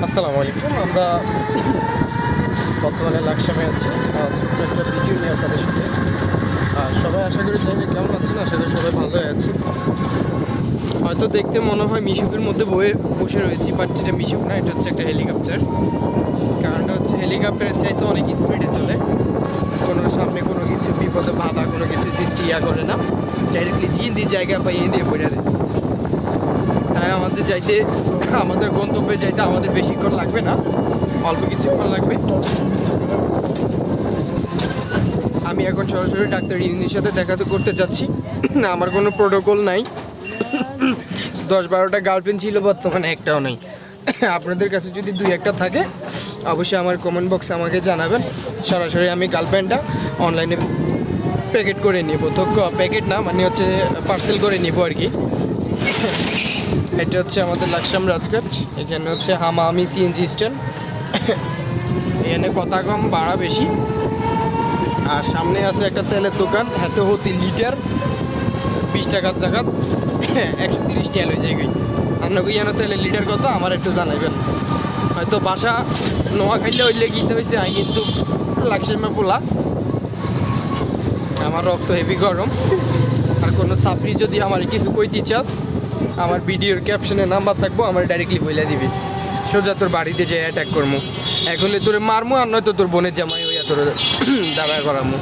আসসালামু আলাইকুম। আমরা বর্তমানে লাকসামে আছি, ছোট্ট একটা ভিডিও নিয়ে আপনাদের সাথে। সবাই আশা করি জানি কেমন আছেন, আশা করি সবাই ভালোই আছে। হয়তো দেখতে মনে হয় মিশুকের মধ্যে বসে রয়েছি, বাট যেটা মিশুক না, এটা হচ্ছে একটা হেলিকপ্টার। কারণটা হচ্ছে হেলিকপ্টারের চাইতে অনেক স্পিডে চলে, কোনো সামনে কোনো কিছু বিপদে বাধা কোনো কিছু সৃষ্টি করে না, ডাইরেক্টলি দিয়ে জায়গা পাই দিয়ে পড়ে দেয়। তাই আমাদের গন্তব্যে যাইতে আমাদের বেশিক্ষণ লাগবে না, অল্প কিছুক্ষণ লাগবে। আমি এখন সরাসরি ডাক্তার ইউনির সাথে দেখা করতে যাচ্ছি। আমার কোনো প্রোটোকল নাই। 10-12টা গার্লফ্রেন্ড ছিল, বর্তমানে একটাও নেই। আপনাদের কাছে যদি 2-1টা থাকে অবশ্যই আমার কমেন্ট বক্সে আমাকে জানাবেন। সরাসরি আমি গার্লফ্রেন্ডটা অনলাইনে প্যাকেট করে নিব, তো প্যাকেট না মানে হচ্ছে পার্সেল করে নিব আর কি। এটা হচ্ছে আমাদের লাকসাম রাজঘাট। এখানে হচ্ছে হামাহামি সিএনজি স্ট্যান্ড। এখানে কথা কম ভাড়া বেশি। আর সামনে আছে একটা তেলের দোকান, হাতে হতি লিটার 20 টাকার জায়গা 130 টাকা লই জায়গায়। আপনাকে যেন তেলের লিটার কত আমার একটু জানাবেন। হয়তো বাসা নোয়া খাইলে হইলে গীতে হয়েছে, আমি কিন্তু লাকসামে পোলা, আমার রক্ত হেভি গরম। আর কোনো সাপ্রি যদি আমার কিছু কইতে চাস, আমার ভিডিওর ক্যাপশনে নাম্বার থাকবো, আমার ডাইরেক্টলি বইলা দিবি। সোজা তোর বাড়িতে যেয়ে অ্যাটাক করবো। এখন তোরে মারমু, আর নয়তো তোর বোনের জামাই হইয়া তোর দাঁড়া করামু।